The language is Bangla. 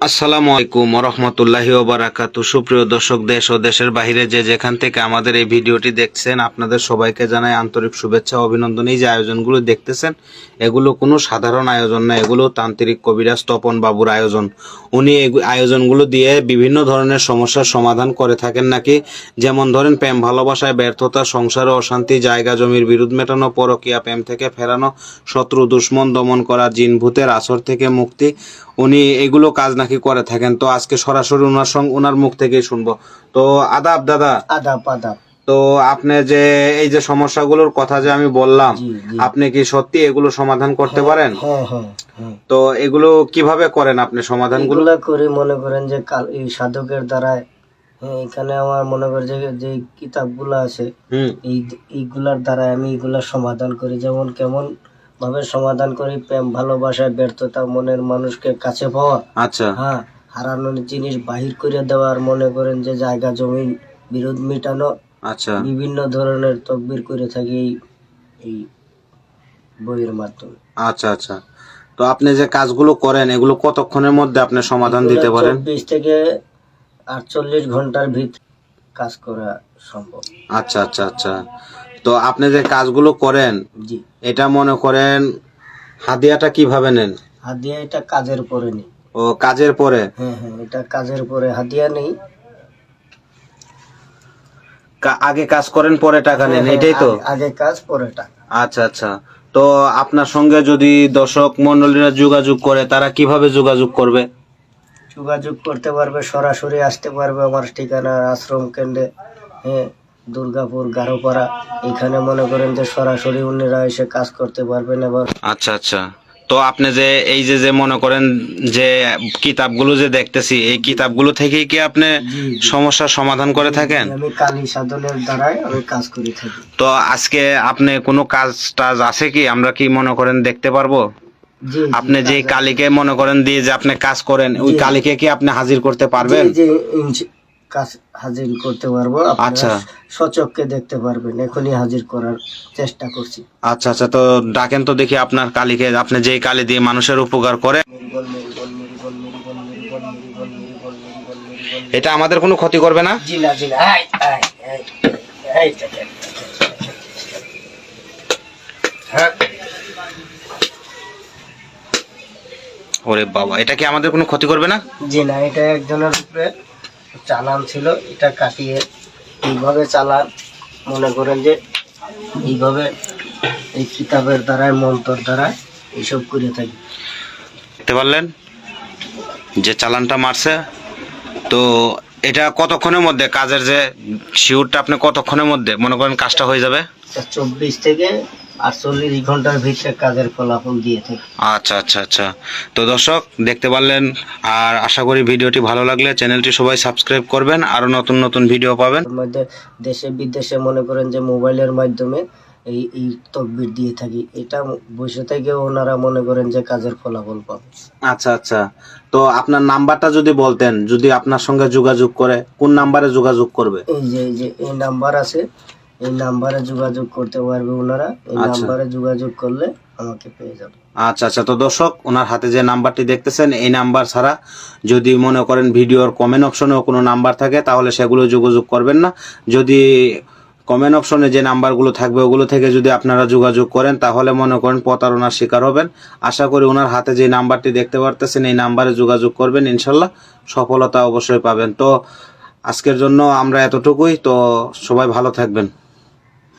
আসসালামু আলাইকুম রহমতুল্লাহি ওয়া বারাকাতু। সুপ্রিয় দর্শক, দেশ ও দেশের বাইরে যে যেখান থেকে আমাদের এই ভিডিওটি দেখছেন, আপনাদের সবাইকে জানাই আন্তরিক শুভেচ্ছা ও অভিনন্দন। এই যে আয়োজনগুলো দেখতেছেন, এগুলো কোনো সাধারণ আয়োজন না, এগুলো তান্ত্রিক কবিরাজ তপন বাবুর আয়োজন। উনি এই আয়োজনগুলো দিয়ে বিভিন্ন ধরনের সমস্যার সমাধান করে থাকেন নাকি, যেমন ধরেন প্রেম ভালোবাসায় ব্যর্থতা, সংসারে অশান্তি, জায়গা জমির বিরোধ মেটানো, পরকীয়া প্রেম থেকে ফেরানো, শত্রু দুশ্মন দমন করা, জিন ভূতের আসর থেকে মুক্তি। উনি এগুলো কাজ নাকি করে থাকেন। তো আজকে সরাসরি ওনার মুখ থেকেই শুনবো। তো আদাব দাদা। আদাব আদাব। তো আপনি যে এই যে সমস্যাগুলোর কথা যে আমি বললাম, আপনি কি সত্যি এগুলো সমাধান করতে পারেন? হ্যাঁ। তো এগুলো কিভাবে করেন আপনি সমাধানগুলো? করে মনে করেন যে এই সাধকের দ্বারাই, এখানে আমার মনে করেন যে কিতাবগুলো আছে, এইগুলার দ্বারা আমি এগুলা সমাধান করি। যেমন কেমন ভাবে সমাধান করি: প্রেম ভালোবাসায় ব্যর্থতা, মনের মানুষকে কাছে পাওয়া, আচ্ছা, হ্যাঁ, হারানোর জিনিস বাহির করে দেওয়ার, মনে করেন যে জায়গা জমিন বিরোধ মিটানো, আচ্ছা, বিভিন্ন ধরনের তকবির করে থাকি এই বইয়ের মাধ্যমে। আচ্ছা, আচ্ছা। তো আপনি যে কাজগুলো করেন, এগুলো কতক্ষণের মধ্যে আপনি সমাধান দিতে পারেন? 24 থেকে 48 ঘন্টার ভিতরে কাজ করা সম্ভব। আচ্ছা, আচ্ছা, আচ্ছা। তো আপনি যে কাজগুলো করেন, জি, এটা মনে করেন হাদিয়াটা কিভাবে নেন? হাদিয়া এটা কাজের পরে নেই। ও, কাজের পরে? হ্যাঁ, এটা কাজের পরে, হাদিয়া নেই। আগে কাজ করেন পরে টাকা নেন, এটাই তো? আগে কাজ পরে টাকা। আচ্ছা, আচ্ছা। তো আপনার সঙ্গে যদি দর্শক মন্ডলীরা যোগাযোগ করে, তারা কিভাবে যোগাযোগ করবে? যোগাযোগ করতে পারবে, সরাসরি আসতে পারবে আমার ঠিকানা আশ্রম কেন্দ্রে, দুর্গাপুর গারোপাড়া। এখানে মনে করেন যে সরাসরি উনিরা এসে কাজ করতে পারবেন। এবার আচ্ছা, আচ্ছা। তো আপনি যে এই যে মনে করেন যে কিতাবগুলো যে দেখতেছি, এই কিতাবগুলো থেকেই কি আপনি সমস্যার সমাধান করে থাকেন? আমি কালী সাধনের দ্বারাই আমি কাজ করে থাকি। তো আজকে আপনি কোনো কাজ টাজ আছে কি, আমরা কি মনে করেন দেখতে পারবো? আপনি যে কালীকে মনে করেন দিয়ে যে আপনি কাজ করেন, ওই কালীকে কি আপনি হাজির করতে পারবেন? কাজ হাজির করতে পারবো। আচ্ছা, সচক্ষে দেখতে পারবেন, এখনই হাজির করার চেষ্টা করছি। আচ্ছা, আচ্ছা। তো ডাকেন তো দেখি আপনার কালীকে, আপনি যেই কালী দিয়ে মানুষের উপকার করে। এটা আমাদের কোনো ক্ষতি করবে না? জি না, জি না। ওরে বাবা, এটা কি আমাদের কোনো ক্ষতি করবে না? জি না, এটা একজনের উপরে চালান ছিল, এটা কাটিয়ে এইভাবে চালান, মনে করেন যে এইভাবে এই কিতাবের দ্বারা, মন্ত্রের দ্বারা এইসব করে থাকি। দেখতে পারলেন যে চালানটা মারছে। তো এটা কতক্ষণের মধ্যে কাজের যে শিউরটা, আপনি কতক্ষণের মধ্যে মনে করেন কাজটা হয়ে যাবে? 24 থেকে 48 ঘন্টার ভিতরে কাজের ফলাফল দিয়ে থাকে। আচ্ছা, আচ্ছা, আচ্ছা। তো দর্শক দেখতে পারলেন, আর আশা করি ভিডিওটি ভালো লাগলে চ্যানেলটি সবাই সাবস্ক্রাইব করবেন, আরো নতুন নতুন ভিডিও পাবেন। এর মধ্যে দেশে বিদেশে মনে করেন যে মোবাইলের মাধ্যমে এই তকবির দিয়ে থাকি। এটা বসে থেকে ওনারা মনে করেন যে কাজের ফলাফল পাবে। আচ্ছা, আচ্ছা। তো আপনার নাম্বারটা যদি বলতেন, যদি আপনার সঙ্গে যোগাযোগ করে, কোন নাম্বারে যোগাযোগ করবে? এই নাম্বার আছে, এই নাম্বারে যোগাযোগ করতে পারবে ওনারা। এই নাম্বারে যোগাযোগ করলে আমাকে পেয়ে যাবে। আচ্ছা, আচ্ছা। তো দর্শক, ওনার হাতে যে নাম্বারটি দেখতেছেন, এই নাম্বার ছাড়া যদি মনে করেন ভিডিওর কমেন্ট অপশনেও কোনো নাম্বার থাকে, তাহলে সেগুলো যোগাযোগ করবেন না। যদি কমেন্ট অপশনে যে নাম্বারগুলো থাকবে, ওগুলো থেকে যদি আপনারা যোগাযোগ করেন, তাহলে মনে করেন প্রতারণার শিকার হবেন। আশা করি ওনার হাতে যে নাম্বারটি দেখতে পারতেছেন, এই নাম্বারে যোগাযোগ করবেন, ইনশাল্লাহ সফলতা অবশ্যই পাবেন। তো আজকের জন্য আমরা এতটুকুই। তো সবাই ভালো থাকবেন।